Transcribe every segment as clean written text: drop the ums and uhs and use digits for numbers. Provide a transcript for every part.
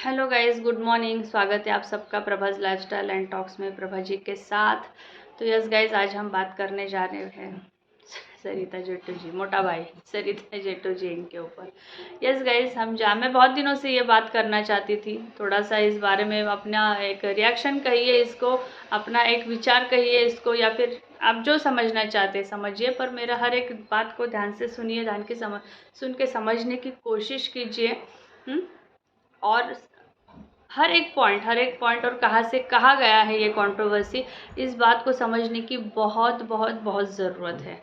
Hello guys, good morning. स्वागत है आप सबका प्रभाज लाइफस्टाइल एंड टॉक्स में प्रभा जी के साथ। तो यस गाइस, आज हम बात करने जा रहे हैं सरिता जेटू जी, मोटा भाई सरिता जेटू जी इनके ऊपर। यस गाइस, मैं बहुत दिनों से ये बात करना चाहती थी, थोड़ा सा इस बारे में अपना एक रिएक्शन कहिए इसको, अपना एक विचार कहिए इसको, या फिर आप जो समझना चाहते हैं समझिए, पर मेरा हर एक बात को ध्यान से सुनिए, सुन के समझने की कोशिश कीजिए। और हर एक पॉइंट और कहाँ से कहा गया है ये कंट्रोवर्सी, इस बात को समझने की बहुत बहुत बहुत ज़रूरत है।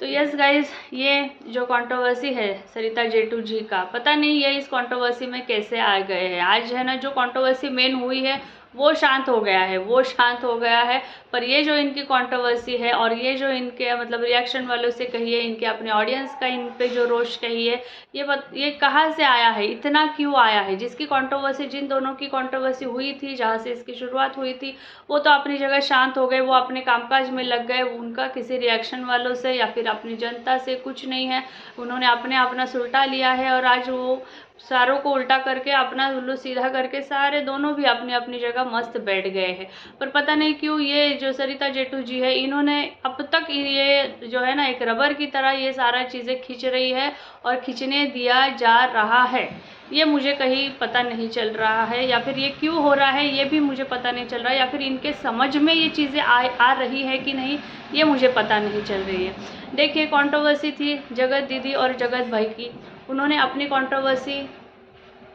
तो यस गाइज, ये जो कंट्रोवर्सी है सरिता जेटू जी का, पता नहीं ये इस कंट्रोवर्सी में कैसे आ गए हैं। आज है ना, जो कंट्रोवर्सी मेन हुई है वो शांत हो गया है, पर ये जो इनकी कंट्रोवर्सी है और ये जो इनके मतलब रिएक्शन वालों से कहिए, इनके अपने ऑडियंस का इन पे जो रोष कहिए, ये कहाँ से आया है, इतना क्यों आया है। जिसकी कंट्रोवर्सी, जिन दोनों की कंट्रोवर्सी हुई थी, जहाँ से इसकी शुरुआत हुई थी, वो तो अपनी जगह शांत हो गए, वो अपने कामकाज में लग गए। उनका किसी रिएक्शन वालों से या फिर अपनी जनता से कुछ नहीं है। उन्होंने अपना सुलटा लिया है और आज वो सारों को उल्टा करके, अपना उल्लू सीधा करके, सारे दोनों भी अपनी अपनी जगह मस्त बैठ गए हैं। पर पता नहीं क्यों ये जो सरिता जेटू जी है, इन्होंने अब तक ये जो है ना, एक रबर की तरह ये सारा चीज़ें खींच रही है और खींचने दिया जा रहा है। ये मुझे कहीं पता नहीं चल रहा है, या फिर ये क्यों हो रहा है ये भी मुझे पता नहीं चल रहा है, या फिर इनके समझ में ये चीज़ें आ रही है कि नहीं, ये मुझे पता नहीं चल रही है। देखिए, कंट्रोवर्सी थी जगत दीदी और जगत भाई की। उन्होंने अपनी कंट्रोवर्सी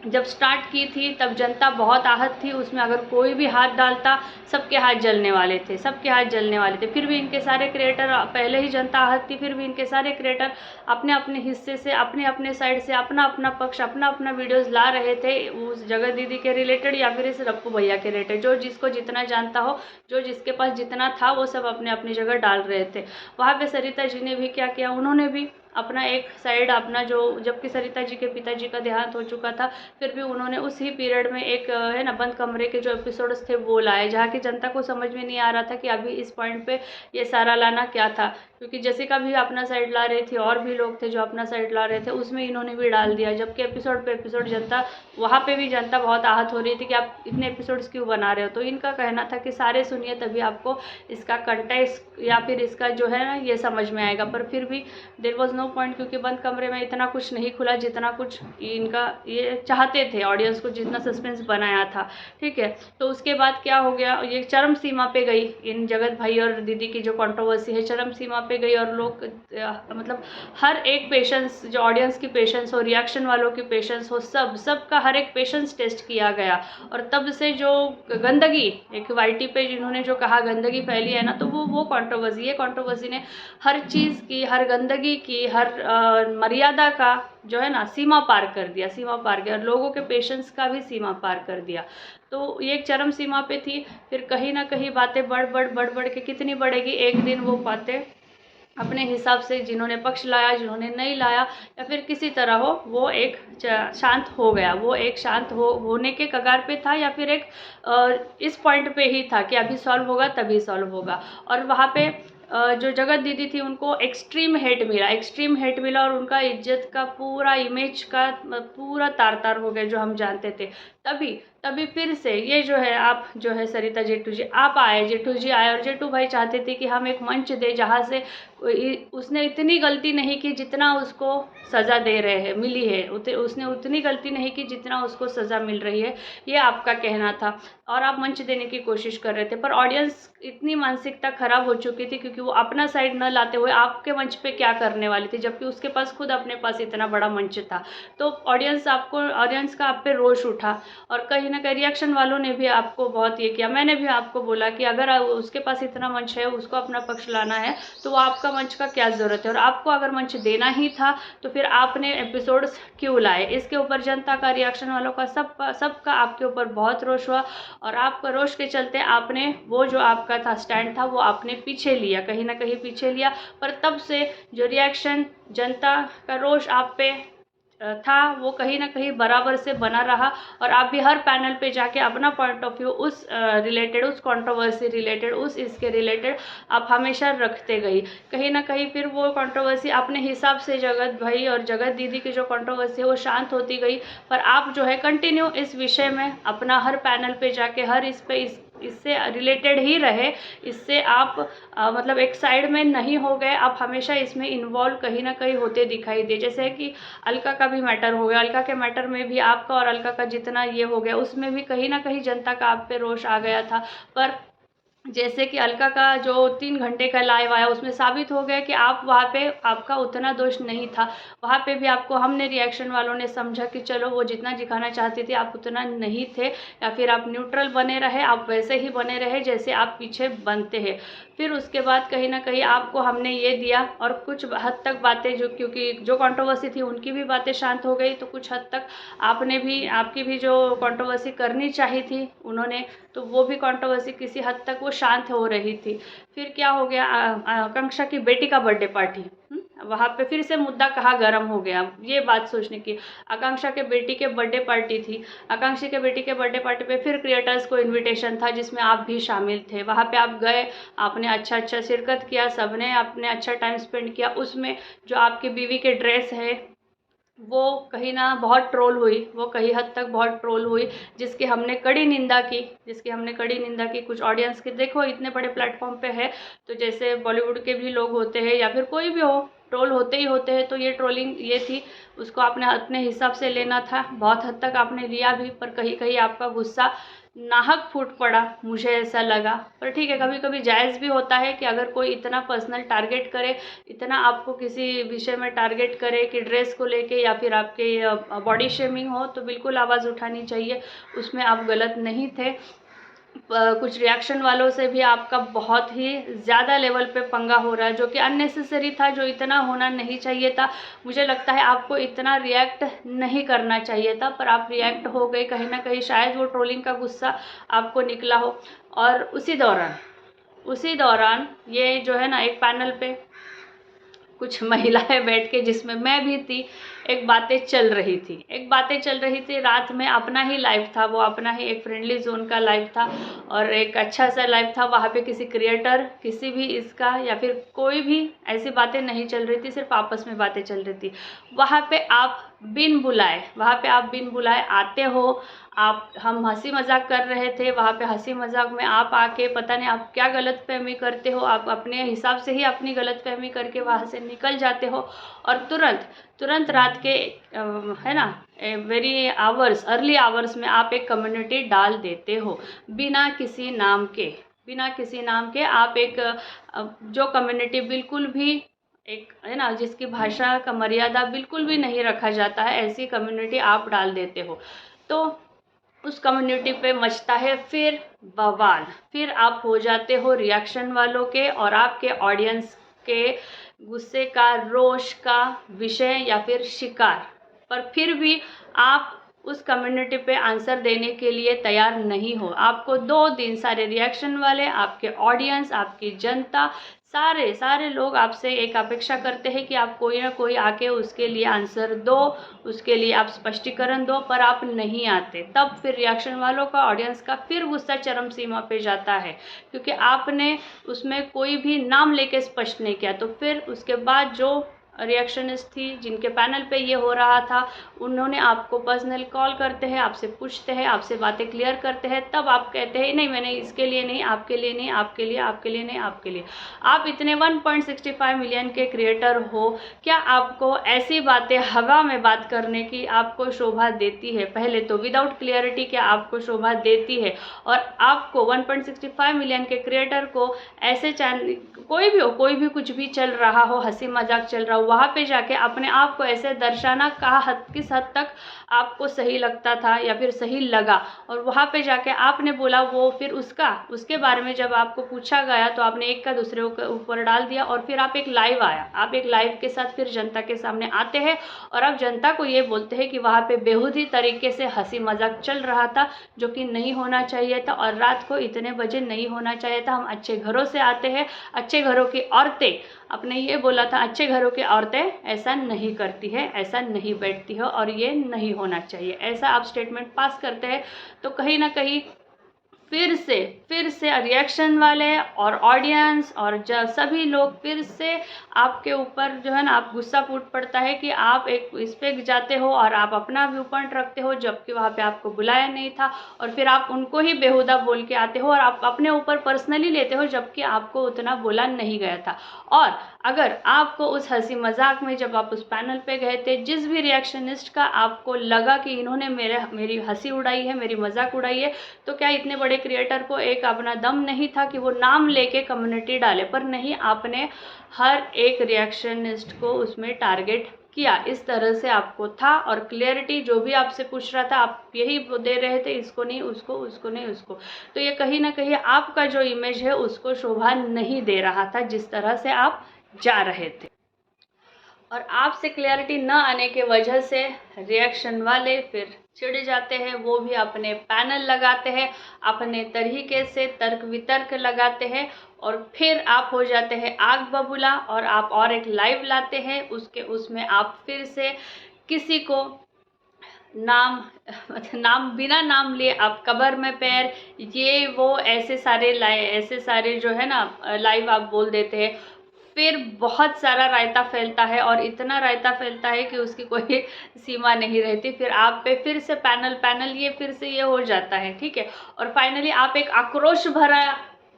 जब स्टार्ट की थी तब जनता बहुत आहत थी उसमें। अगर कोई भी हाथ डालता, सबके हाथ जलने वाले थे। फिर भी इनके सारे क्रिएटर, पहले ही जनता आहत थी, फिर भी इनके सारे क्रिएटर अपने अपने हिस्से से, अपने अपने साइड से अपना अपना पक्ष, अपना अपना वीडियोस ला रहे थे, उस जगत दीदी के रिलेटेड या फिर इस रप्पू भैया के रिलेटेड। जो जिसको जितना जानता हो, जो जिसके पास जितना था, वो सब अपने अपनी जगह डाल रहे थे। वहाँ पे सरिता जी ने भी क्या किया, उन्होंने भी अपना एक साइड, अपना जो, जबकि सरिता जी के पिताजी का देहांत हो चुका था, फिर भी उन्होंने उसी पीरियड में एक है ना, बंद कमरे के जो एपिसोड्स थे वो लाए, जहाँ की जनता को समझ में नहीं आ रहा था कि अभी इस पॉइंट पे ये सारा लाना क्या था। क्योंकि जैसिका भी अपना साइड ला रही थी और भी लोग थे जो अपना साइड ला रहे थे, उसमें इन्होंने भी डाल दिया। जबकि एपिसोड पे एपिसोड जनता, वहाँ पे भी जनता बहुत आहत हो रही थी कि आप इतने एपिसोड्स क्यों बना रहे हो। तो इनका कहना था कि सारे सुनिए, तभी आपको इसका कंटेक्स्ट या फिर इसका जो है ना, ये समझ में आएगा। पर फिर भी देयर वॉज नो पॉइंट, क्योंकि बंद कमरे में इतना कुछ नहीं खुला जितना कुछ इनका ये चाहते थे, ऑडियंस को जितना सस्पेंस बनाया था। ठीक है, तो उसके बाद क्या हो गया, ये चरम सीमा पे गई। इन जगत भाई और दीदी की जो कंट्रोवर्सी है चरम सीमा पे गई, और लोग मतलब हर एक पेशेंस, जो ऑडियंस की पेशेंस हो, रिएक्शन वालों की पेशेंस हो, सबका हर एक पेशेंस टेस्ट किया गया। और तब से जो गंदगी एक वाईटी पे जिन्होंने जो कहा गंदगी फैली है ना, तो वो कंट्रोवर्सी, ये कंट्रोवर्सी ने हर चीज़ की, हर गंदगी की, हर मर्यादा का जो है ना, सीमा पार कर दिया, और लोगों के पेशेंस का भी सीमा पार कर दिया। तो ये एक चरम सीमा पे थी। फिर कहीं ना कहीं बातें बढ़ के कितनी बढ़ेगी, एक दिन वो बातें अपने हिसाब से, जिन्होंने पक्ष लाया, जिन्होंने नहीं लाया, या फिर किसी तरह हो, वो एक शांत हो गया। वो एक शांत होने के कगार पे था, या फिर एक इस पॉइंट पे ही था कि अभी सॉल्व होगा, तभी सॉल्व होगा। और वहाँ पे जो जगत दीदी थी, उनको एक्सट्रीम हेट मिला, और उनका इज्जत का पूरा, इमेज का पूरा तार तार हो गया, जो हम जानते थे। तभी फिर से ये जो है, आप जो है सरिता जेटू जी, जेठू जी आए, और जेठू भाई चाहते थे कि हम एक मंच दे जहाँ से उसने इतनी गलती नहीं की जितना उसको सज़ा दे रहे हैं, मिली है। उसने उतनी गलती नहीं की जितना उसको सज़ा मिल रही है, ये आपका कहना था। और आप मंच देने की कोशिश कर रहे थे, पर ऑडियंस इतनी मानसिकता खराब हो चुकी थी, क्योंकि वो अपना साइड न लाते हुए आपके मंच पे क्या करने वाली थी, जबकि उसके पास खुद अपने पास इतना बड़ा मंच था। तो ऑडियंस का आप पे रोष उठा, और कहीं ना कहीं रिएक्शन वालों ने भी आपको बहुत ये किया। मैंने भी आपको बोला कि अगर उसके पास इतना मंच है, उसको अपना पक्ष लाना है, तो वो आपका मंच का क्या ज़रूरत है। और आपको अगर मंच देना ही था, तो फिर आपने एपिसोड्स क्यों लाए। इसके ऊपर जनता का, रिएक्शन वालों का, सबका आपके ऊपर बहुत रोष हुआ, और आपका रोष के चलते आपने वो जो आपका था स्टैंड था, वो आपने पीछे लिया, कहीं ना कहीं पीछे लिया। पर तब से जो रिएक्शन, जनता का रोष आप पे था वो कहीं ना कहीं बराबर से बना रहा, और आप भी हर पैनल पे जाके अपना पॉइंट ऑफ व्यू उस रिलेटेड, उस कंट्रोवर्सी रिलेटेड, उस इसके रिलेटेड आप हमेशा रखते गई। कहीं ना कहीं फिर वो कंट्रोवर्सी अपने हिसाब से जगत भाई और जगत दीदी की जो कंट्रोवर्सी है वो शांत होती गई, पर आप जो है कंटिन्यू इस विषय में अपना हर पैनल पे जाके हर इस पे इससे रिलेटेड ही रहे, इससे आप मतलब एक साइड में नहीं हो गए, आप हमेशा इसमें इन्वॉल्व कहीं ना कहीं होते दिखाई दे। जैसे कि अलका का भी मैटर हो गया, अलका के मैटर में भी आपका और अलका का जितना ये हो गया, उसमें भी कहीं ना कहीं जनता का आप पे रोष आ गया था। पर जैसे कि अलका का जो 3 घंटे का लाइव आया उसमें साबित हो गया कि आप वहाँ पे आपका उतना दोष नहीं था। वहाँ पे भी आपको हमने रिएक्शन वालों ने समझा कि चलो वो जितना दिखाना चाहती थी आप उतना नहीं थे, या फिर आप न्यूट्रल बने रहे, आप वैसे ही बने रहे जैसे आप पीछे बनते हैं। फिर उसके बाद कहीं ना कहीं आपको हमने ये दिया, और कुछ हद तक बातें जो, क्योंकि जो कंट्रोवर्सी थी उनकी भी बातें शांत हो गई, तो कुछ हद तक आपने भी, आपकी भी जो कंट्रोवर्सी करनी चाहिए थी उन्होंने, तो वो भी कंट्रोवर्सी किसी हद तक वो शांत हो रही थी। फिर क्या हो गया, आकांक्षा की बेटी का बर्थडे पार्टी, वहाँ पे फिर से मुद्दा कहाँ गर्म हो गया, ये बात सोचने की। आकांक्षा के बेटी के बर्थडे पार्टी थी, आकांक्षा के बेटी के बर्थडे पार्टी पे फिर क्रिएटर्स को इनविटेशन था जिसमें आप भी शामिल थे। वहाँ पे आप गए, आपने अच्छा शिरकत किया, सबने आपने अच्छा टाइम स्पेंड किया। उसमें जो आपकी बीवी के ड्रेस है वो कहीं ना बहुत ट्रोल हुई, वो कहीं हद तक बहुत ट्रोल हुई, जिसकी हमने कड़ी निंदा की। कुछ ऑडियंस के, देखो इतने बड़े प्लेटफॉर्म पे है तो जैसे बॉलीवुड के भी लोग होते हैं या फिर कोई भी हो, ट्रोल होते ही होते हैं, तो ये ट्रोलिंग ये थी, उसको आपने अपने हिसाब से लेना था। बहुत हद तक आपने लिया भी, पर कहीं कहीं आपका गुस्सा नाहक फूट पड़ा, मुझे ऐसा लगा। पर ठीक है, कभी कभी जायज़ भी होता है कि अगर कोई इतना पर्सनल टारगेट करे, इतना आपको किसी विषय में टारगेट करे कि ड्रेस को लेके या फिर आपके बॉडी शेमिंग हो, तो बिल्कुल आवाज़ उठानी चाहिए, उसमें आप गलत नहीं थे। कुछ रिएक्शन वालों से भी आपका बहुत ही ज़्यादा लेवल पे पंगा हो रहा है, जो कि अननेसेसरी था, जो इतना होना नहीं चाहिए था। मुझे लगता है आपको इतना रिएक्ट नहीं करना चाहिए था, पर आप रिएक्ट हो गए। कहीं ना कहीं शायद वो ट्रोलिंग का गुस्सा आपको निकला हो। और उसी दौरान ये जो है ना, एक पैनल पे कुछ महिलाएं बैठ के, जिसमें मैं भी थी, एक बातें चल रही थी रात में। अपना ही लाइव था वो, अपना ही एक फ्रेंडली जोन का लाइव था, और एक अच्छा सा लाइव था। वहाँ पे किसी क्रिएटर, किसी भी इसका या फिर कोई भी ऐसी बातें नहीं चल रही थी, सिर्फ आपस में बातें चल रही थी। वहाँ पे आप बिन बुलाए आते हो। हम हंसी मजाक कर रहे थे, वहाँ पे हंसी मजाक में आप आके पता नहीं आप क्या गलतफहमी करते हो, आप अपने हिसाब से ही अपनी गलतफहमी करके वहाँ से निकल जाते हो, और तुरंत रात के है ना, वेरी अर्ली आवर्स में आप एक कम्युनिटी डाल देते हो बिना किसी नाम के। आप एक जो कम्युनिटी बिल्कुल भी एक है ना, जिसकी भाषा का मर्यादा बिल्कुल भी नहीं रखा जाता है, ऐसी कम्युनिटी आप डाल देते हो, तो उस कम्युनिटी पे मचता है फिर बवाल। फिर आप हो जाते हो रिएक्शन वालों के और आपके ऑडियंस के गुस्से का, रोष का विषय या फिर शिकार। पर फिर भी आप उस कम्युनिटी पे आंसर देने के लिए तैयार नहीं हो। आपको 2 दिन सारे रिएक्शन वाले, आपके ऑडियंस, आपकी जनता, सारे लोग आपसे एक अपेक्षा करते हैं कि आप कोई ना कोई आके उसके लिए आंसर दो, उसके लिए आप स्पष्टीकरण दो, पर आप नहीं आते। तब फिर रिएक्शन वालों का, ऑडियंस का फिर गुस्सा चरम सीमा पे जाता है, क्योंकि आपने उसमें कोई भी नाम लेके स्पष्ट नहीं किया। तो फिर उसके बाद जो रिएक्शनिस्ट थी, जिनके पैनल पे ये हो रहा था, उन्होंने आपको पर्सनल कॉल करते हैं, आपसे पूछते हैं, आपसे बातें क्लियर करते हैं, तब आप कहते हैं नहीं मैंने इसके लिए नहीं, आपके लिए नहीं, आपके लिए नहीं, आपके लिए। आप इतने 1.65 मिलियन के क्रिएटर हो, क्या आपको ऐसी बातें हवा में बात करने की आपको शोभा देती है? पहले तो विदाउट क्लियरिटी क्या आपको शोभा देती है? और आपको 1.65 मिलियन के क्रिएटर को ऐसे चैनल, कोई भी कुछ भी चल रहा हो, हंसी मजाक चल रहा हो, वहाँ पे जाके अपने आप को ऐसे दर्शाना किस हद तक आपको सही लगता था या फिर सही लगा? और वहाँ पे जाके आपने बोला वो, फिर उसके बारे में जब आपको पूछा गया तो आपने एक का दूसरे के ऊपर डाल दिया, और फिर आप एक लाइव के साथ फिर जनता के सामने आते हैं और आप जनता को ये बोलते हैं कि वहाँ पे बेहुदी तरीके से हंसी मजाक चल रहा था, जो कि नहीं होना चाहिए था, और रात को इतने बजे नहीं होना चाहिए था। हम अच्छे घरों से आते हैं, अच्छे घरों की औरतें, आपने ये बोला था अच्छे घरों की औरतें ऐसा नहीं करती है, ऐसा नहीं बैठती है और ये नहीं होना चाहिए। ऐसा आप स्टेटमेंट पास करते हैं तो कहीं ना कहीं फिर से रिएक्शन वाले और ऑडियंस और सभी लोग फिर से आपके ऊपर जो है ना, आप गुस्सा फूट पड़ता है कि आप एक इस पे जाते हो और आप अपना व्यू पॉइंट रखते हो, जबकि वहाँ पे आपको बुलाया नहीं था, और फिर आप उनको ही बेहुदा बोल के आते हो और आप अपने ऊपर पर्सनली लेते हो, जबकि आपको उतना बोला नहीं गया था। और अगर आपको उस हंसी मजाक में, जब आप उस पैनल पे गए थे, जिस भी रिएक्शनिस्ट का आपको लगा कि इन्होंने मेरी हंसी उड़ाई है, मेरी मजाक उड़ाई है, तो क्या इतने बड़े क्रिएटर को एक अपना दम नहीं था कि वो नाम लेके कम्युनिटी डाले? पर नहीं, आपने हर एक रिएक्शनिस्ट को उसमें टारगेट किया। इस तरह से आपको था, और क्लियरिटी जो भी आपसे पूछ रहा था आप यही दे रहे थे, इसको नहीं उसको, उसको नहीं उसको। तो ये कहीं ना कहीं आपका जो इमेज है उसको शोभा नहीं दे रहा था, जिस तरह से आप जा रहे थे। और आपसे क्लैरिटी न आने के वजह से रिएक्शन वाले फिर चिढ़ जाते हैं, वो भी अपने पैनल लगाते हैं, अपने तरीके से तर्क वितर्क लगाते हैं, और फिर आप हो जाते हैं आग बबूला, और आप और एक लाइव लाते हैं, उसमें आप फिर से किसी को नाम बिना नाम लिए आप कबर में पैर, ये वो ऐसे सारे जो है ना लाइव आप बोल देते हैं। फिर बहुत सारा रायता फैलता है, और इतना रायता फैलता है कि उसकी कोई सीमा नहीं रहती। फिर आप पे फिर से पैनल ये फिर से ये हो जाता है, ठीक है। और फाइनली आप एक आक्रोश भरा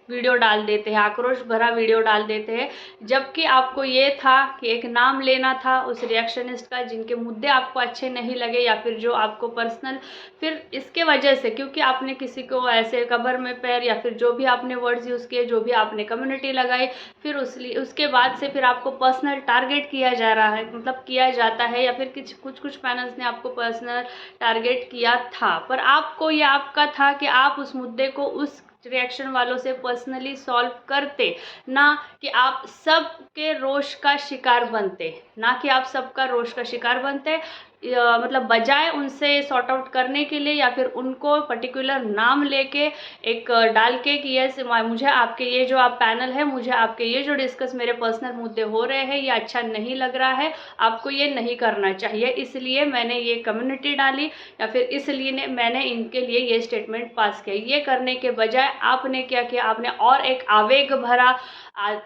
वीडियो डाल देते हैं, आक्रोश भरा वीडियो डाल देते हैं, जबकि आपको ये था कि एक नाम लेना था उस रिएक्शनिस्ट का जिनके मुद्दे आपको अच्छे नहीं लगे, या फिर जो आपको पर्सनल, फिर इसके वजह से, क्योंकि आपने किसी को ऐसे कबर में पैर, या फिर जो भी आपने वर्ड्स यूज़ किए, जो भी आपने कम्युनिटी लगाई, फिर उसके बाद से फिर आपको पर्सनल टारगेट किया जा रहा है, मतलब किया जाता है, या फिर कुछ पैनल्स ने आपको पर्सनल टारगेट किया था। पर आपको ये आपका था कि आप उस मुद्दे को उस रिएक्शन वालों से पर्सनली सॉल्व करते, ना कि आप सबके रोष का शिकार बनते, ना कि आप सबका रोष का शिकार बनते। मतलब बजाय उनसे सॉर्ट आउट करने के लिए, या फिर उनको पर्टिकुलर नाम लेके एक डाल के कि ये मुझे आपके ये जो आप पैनल है, मुझे आपके ये जो डिस्कस मेरे पर्सनल मुद्दे हो रहे हैं, ये अच्छा नहीं लग रहा है, आपको ये नहीं करना चाहिए, इसलिए मैंने ये कम्युनिटी डाली, या फिर इसलिए मैंने इनके लिए ये स्टेटमेंट पास किया। ये करने के बजाय आपने क्या किया, आपने और एक आवेग भरा,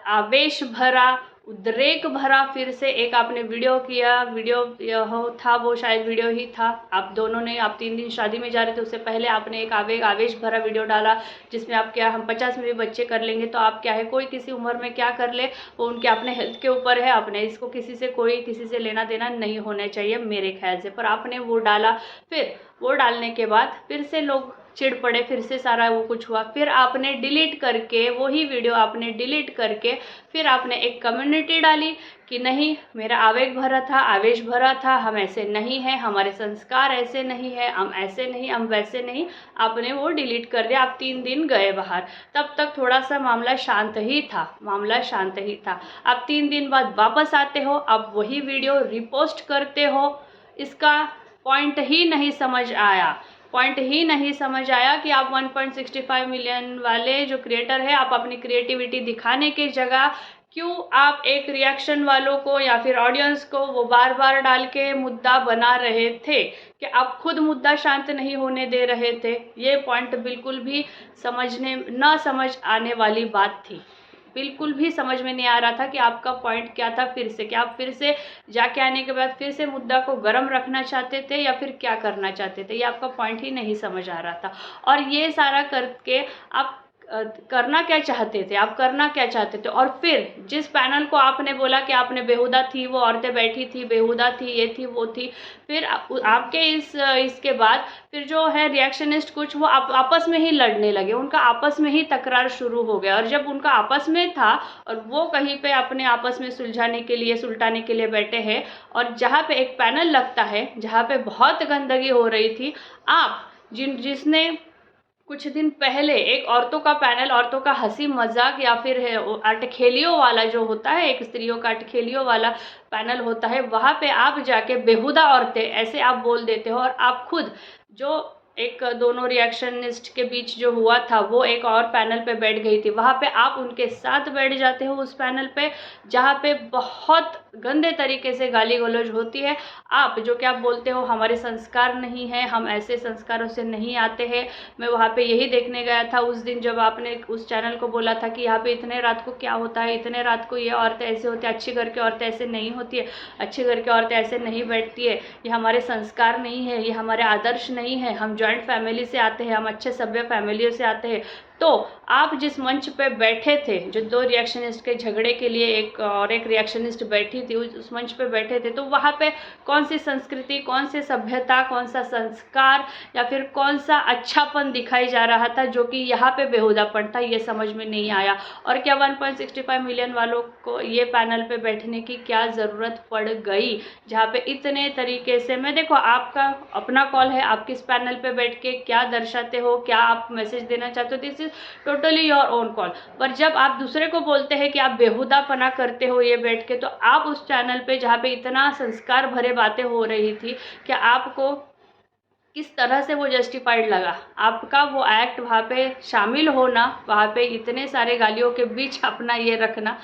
आवेश भरा, उद्रेक भरा फिर से एक आपने वीडियो किया। वीडियो था, वो शायद वीडियो ही था। आप 3 दिन शादी में जा रहे थे, उससे पहले आपने एक आवेश भरा वीडियो डाला, जिसमें आप क्या, हम 50 में भी बच्चे कर लेंगे तो आप क्या है, कोई किसी उम्र में क्या कर ले, वो उनके अपने हेल्थ के ऊपर है, अपने इसको किसी से लेना देना नहीं होना चाहिए मेरे ख्याल से। पर आपने वो डाला, फिर वो डालने के बाद फिर से लोग चिढ़ पड़े, फिर से सारा वो कुछ हुआ, फिर आपने डिलीट करके वही वीडियो आपने डिलीट करके फिर आपने एक कम्युनिटी डाली कि नहीं, मेरा आवेग भरा था, आवेश भरा था, हम ऐसे नहीं हैं, हमारे संस्कार ऐसे नहीं है, हम ऐसे नहीं, हम वैसे नहीं। आपने वो डिलीट कर दिया। आप 3 दिन गए बाहर, तब तक थोड़ा सा मामला शांत ही था। आप 3 दिन बाद वापस आते हो, आप वही वीडियो रिपोस्ट करते हो। इसका पॉइंट ही नहीं समझ आया कि आप 1.65 मिलियन वाले जो क्रिएटर है, आप अपनी क्रिएटिविटी दिखाने के जगह क्यों आप एक रिएक्शन वालों को या फिर ऑडियंस को वो बार बार डाल के मुद्दा बना रहे थे, कि आप खुद मुद्दा शांत नहीं होने दे रहे थे। ये पॉइंट बिल्कुल भी समझ आने वाली बात थी। बिल्कुल भी समझ में नहीं आ रहा था कि आपका पॉइंट क्या था। फिर से क्या आप फिर से जाके आने के बाद फिर से मुद्दा को गर्म रखना चाहते थे, या फिर क्या करना चाहते थे? ये आपका पॉइंट ही नहीं समझ आ रहा था। और ये सारा करके आप करना क्या चाहते थे? और फिर जिस पैनल को आपने बोला कि आपने बेहुदा थी, वो औरतें बैठी थी, बेहुदा थी, ये थी, वो थी, फिर आपके इसके बाद फिर जो है रिएक्शनिस्ट कुछ वो आपस में ही लड़ने लगे, उनका आपस में ही तकरार शुरू हो गया। और जब उनका आपस में था और वो कहीं पे अपने आपस में सुलटाने के लिए बैठे हैं, और जहाँ पे एक पैनल लगता है, जहाँ पे बहुत गंदगी हो रही थी, आप जिसने कुछ दिन पहले एक औरतों का पैनल, औरतों का हंसी मजाक या फिर अटखेलियों वाला जो होता है, एक स्त्रियों का अटखेलियों वाला पैनल होता है, वहाँ पे आप जाके बेहुदा औरतें ऐसे आप बोल देते हो। और आप खुद जो एक दोनों रिएक्शनिस्ट के बीच जो हुआ था, वो एक और पैनल पे बैठ गई थी, वहाँ पे आप उनके साथ बैठ जाते हो उस पैनल पे, जहाँ पे बहुत गंदे तरीके से गाली गलौज होती है। आप जो कि आप बोलते हो हमारे संस्कार नहीं है, हम ऐसे संस्कारों से नहीं आते हैं। मैं वहाँ पे यही देखने गया था उस दिन जब आपने उस चैनल को बोला था कि यहाँ पे इतने रात को क्या होता है, इतने रात को ये औरतें ऐसे होती है, अच्छी घर की औरतें ऐसे नहीं होती है, अच्छी घर की औरतें ऐसे नहीं बैठती है, ये हमारे संस्कार नहीं है, ये हमारे आदर्श नहीं है, हम जॉइंट फैमिली से आते हैं, हम अच्छे सभ्य फैमिलियों से आते हैं। तो आप जिस मंच पे बैठे थे, जो 2 रिएक्शनिस्ट के झगड़े के लिए एक रिएक्शनिस्ट बैठी थी, उस मंच पे बैठे थे, तो वहाँ पे कौन सी संस्कृति, कौन सी सभ्यता, कौन सा संस्कार या फिर कौन सा अच्छापन दिखाई जा रहा था, जो कि यहाँ पे बेहुदापन था, ये समझ में नहीं आया। और क्या 1.65 मिलियन वालों को ये पैनल पे बैठने की क्या ज़रूरत पड़ गई, जहाँ पे इतने तरीके से मैं देखो आपका अपना कॉल है, आप किस पैनल पे बैठ के क्या दर्शाते हो, क्या आप मैसेज देना चाहते हो, this is totally your own call. पर जब आप दूसरे को बोलते हैं कि आप बेहुदापना करते हो ये बैठ के, तो आप उस चैनल पे जहाँ पे इतना संस्कार भरे बातें हो रही थी, क्या आपको किस तरह से वो जस्टिफाइड लगा? आपका वो एक्ट वहाँ पे शामिल होना, वहाँ पे इतने सारे गालियों के बीच अपना ये रखना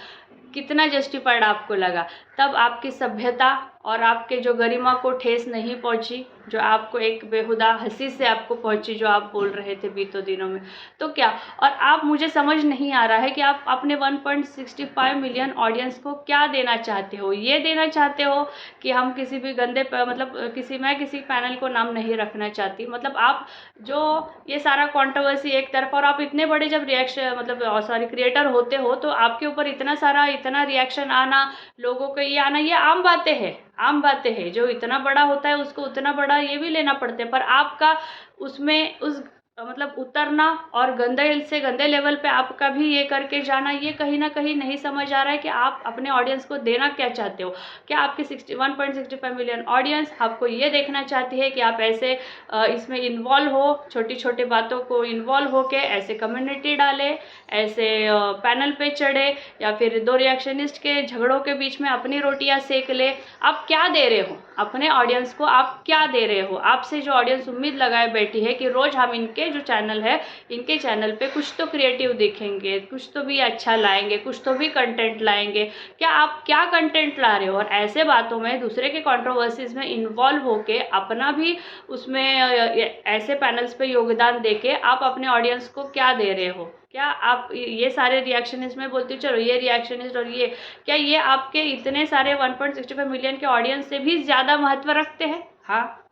कितना जस्टिफाइड आपको लगा? तब आपकी सभ्यता और आपके जो गरिमा को ठेस नहीं पहुंची, जो आपको एक बेहुदा हंसी से आपको पहुंची, जो आप बोल रहे थे बीतों दिनों में। तो क्या, और आप, मुझे समझ नहीं आ रहा है कि आप अपने 1.65 मिलियन ऑडियंस को क्या देना चाहते हो? ये देना चाहते हो कि हम किसी भी गंदे मतलब मैं किसी पैनल को नाम नहीं रखना चाहती, मतलब आप जो ये सारा कंट्रोवर्सी एक तरफ, और आप इतने बड़े जब रिएक्शन मतलब सॉरी क्रिएटर होते हो, तो आपके ऊपर इतना रिएक्शन आना, लोगों को ये आना, ये आम बातें हैं, आम बातें हैं। जो इतना बड़ा होता है उसको उतना बड़ा ये भी लेना पड़ता है, पर आपका उसमें उस मतलब उतरना और गंदे से गंदे लेवल पे आपका भी ये करके जाना, ये कहीं ना कहीं नहीं समझ आ रहा है कि आप अपने ऑडियंस को देना क्या चाहते हो। क्या आपकी 1.65 मिलियन ऑडियंस आपको ये देखना चाहती है कि आप ऐसे इसमें इन्वॉल्व हो, छोटी छोटी बातों को इन्वॉल्व होके ऐसे कम्युनिटी डाले, ऐसे पैनल पे चढ़े, या फिर 2 रिएक्शनिस्ट के झगड़ों के बीच में अपनी रोटियां सेक ले? आप क्या दे रहे हो अपने ऑडियंस को? आप क्या दे रहे हो? आपसे जो ऑडियंस उम्मीद लगाए बैठी है कि रोज हम इनके जो चैनल है, इनके चैनल पे कुछ तो क्रिएटिव देखेंगे, कुछ तो भी अच्छा लाएंगे, कुछ तो भी कंटेंट लाएंगे, क्या आप क्या कंटेंट ला रहे हो? और ऐसे बातों में दूसरे के कंट्रोवर्सीज में इन्वॉल्व होके अपना भी उसमें ऐसे पैनल्स पे योगदान देके आप अपने ऑडियंस को क्या दे रहे हो? क्या आप ये सारे रिएक्शनिस्ट में बोलती हूँ, चलो ये रिएक्शनिस्ट और ये, क्या ये आपके इतने सारे 1.65 मिलियन के ऑडियंस से भी ज़्यादा महत्व रखते हैं? हाँ,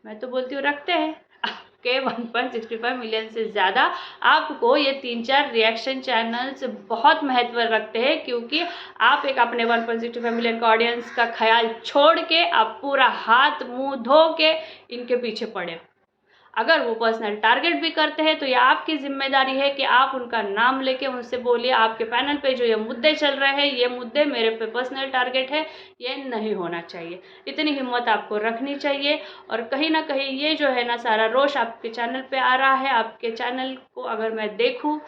मैं तो बोलती हूँ रखते हैं। आपके 1.65 मिलियन से ज़्यादा आपको ये 3-4 रिएक्शन चैनल्स बहुत महत्व रखते हैं, क्योंकि आप एक अपने 1.65 मिलियन का ऑडियंस का ख्याल छोड़ के आप पूरा हाथ मुंह धो के इनके पीछे पड़े हो। अगर वो पर्सनल टारगेट भी करते हैं तो ये आपकी जिम्मेदारी है कि आप उनका नाम लेके उनसे बोलिए, आपके पैनल पे जो ये मुद्दे चल रहे हैं, ये मुद्दे मेरे पे पर्सनल टारगेट है, ये नहीं होना चाहिए। इतनी हिम्मत आपको रखनी चाहिए। और कहीं ना कहीं ये जो है ना सारा रोष आपके चैनल पे आ रहा है। आपके चैनल को अगर मैं देखूँ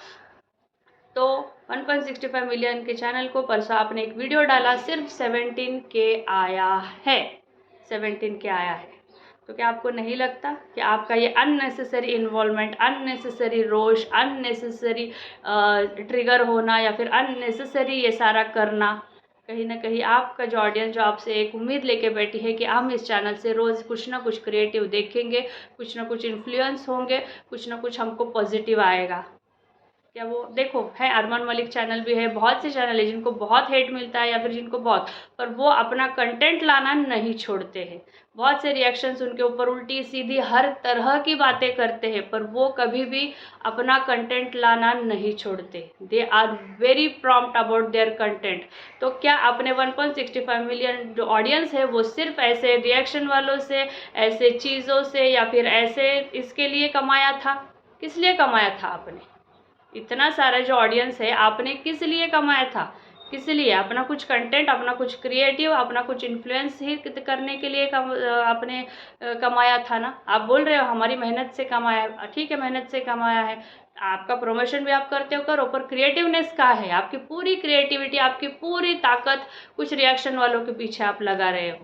तो 1.65 मिलियन के चैनल को परसों आपने एक वीडियो डाला, सिर्फ 17K आया है, 17K आया है। तो क्या आपको नहीं लगता कि आपका ये अननेसेसरी इन्वॉल्वमेंट, अननेसेसरी रोष, अननेसेसरी ट्रिगर होना, या फिर अननेसेसरी ये सारा करना, कहीं ना कहीं आपका जो ऑडियंस जो आपसे एक उम्मीद लेके बैठी है कि हम इस चैनल से रोज़ कुछ ना कुछ क्रिएटिव देखेंगे, कुछ ना कुछ इन्फ्लुएंस होंगे, कुछ ना कुछ हमको पॉजिटिव आएगा, क्या वो देखो है अरमान मलिक चैनल भी है, बहुत से चैनल है जिनको बहुत हेट मिलता है या फिर जिनको बहुत, पर वो अपना कंटेंट लाना नहीं छोड़ते हैं। बहुत से रिएक्शंस उनके ऊपर उल्टी सीधी हर तरह की बातें करते हैं, पर वो कभी भी अपना कंटेंट लाना नहीं छोड़ते। They are very prompt about their content. तो क्या अपने 1.65 मिलियन जो ऑडियंस है वो सिर्फ ऐसे रिएक्शन वालों से, ऐसे चीज़ों से, या फिर ऐसे इसके लिए कमाया था? किस लिए कमाया था आपने इतना सारा जो ऑडियंस है? आपने किस लिए कमाया था? किस लिए? अपना कुछ कंटेंट, अपना कुछ क्रिएटिव, अपना कुछ इन्फ्लुएंस ही करने के लिए आपने कमाया था ना। आप बोल रहे हो हमारी मेहनत से कमाया, ठीक है मेहनत से कमाया है, आपका प्रमोशन भी आप करते हो करो, पर क्रिएटिवनेस कहाँ है? आपकी पूरी क्रिएटिविटी, आपकी पूरी ताकत कुछ रिएक्शन वालों के पीछे आप लगा रहे हो।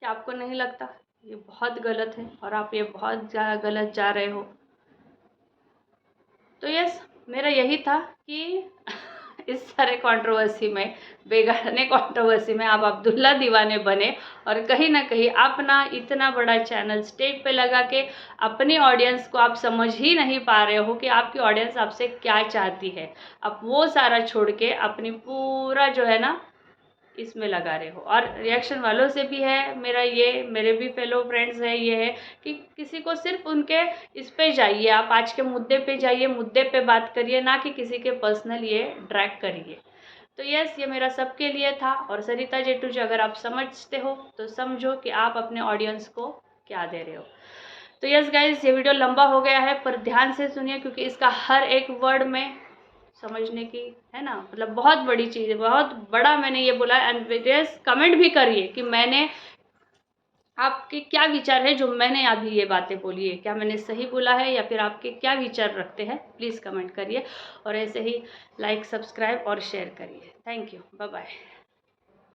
क्या आपको नहीं लगता ये बहुत गलत है और आप ये बहुत गलत जा रहे हो? तो यस, मेरा यही था कि इस सारे कंट्रोवर्सी में, बेगाने कंट्रोवर्सी में आप अब्दुल्ला दीवाने बने और कहीं ना कहीं अपना इतना बड़ा चैनल स्टेज पे लगा के अपनी ऑडियंस को आप समझ ही नहीं पा रहे हो कि आपकी ऑडियंस आपसे क्या चाहती है। आप वो सारा छोड़ के अपनी पूरा जो है ना इसमें लगा रहे हो। और रिएक्शन वालों से भी है मेरा ये, मेरे भी फेलो फ्रेंड्स है ये है कि किसी को सिर्फ उनके इस पे जाइए, आप आज के मुद्दे पे जाइए, मुद्दे पे बात करिए, ना कि किसी के पर्सनल ये ड्रैग करिए। तो यस, ये मेरा सबके लिए था। और सरिता जेटू जी, अगर आप समझते हो तो समझो कि आप अपने ऑडियंस को क्या दे रहे हो। तो यस गाइज, ये वीडियो लंबा हो गया है पर ध्यान से सुनिए क्योंकि इसका हर एक वर्ड में समझने की है ना, मतलब बहुत बड़ी चीज़ है, बहुत बड़ा मैंने ये बोला। एंड यस, कमेंट भी करिए कि मैंने आपके क्या विचार है जो मैंने अभी ये बातें बोली है, क्या मैंने सही बोला है या फिर आपके क्या विचार रखते हैं, प्लीज़ कमेंट करिए। और ऐसे ही लाइक, सब्सक्राइब और शेयर करिए। Thank you, bye bye.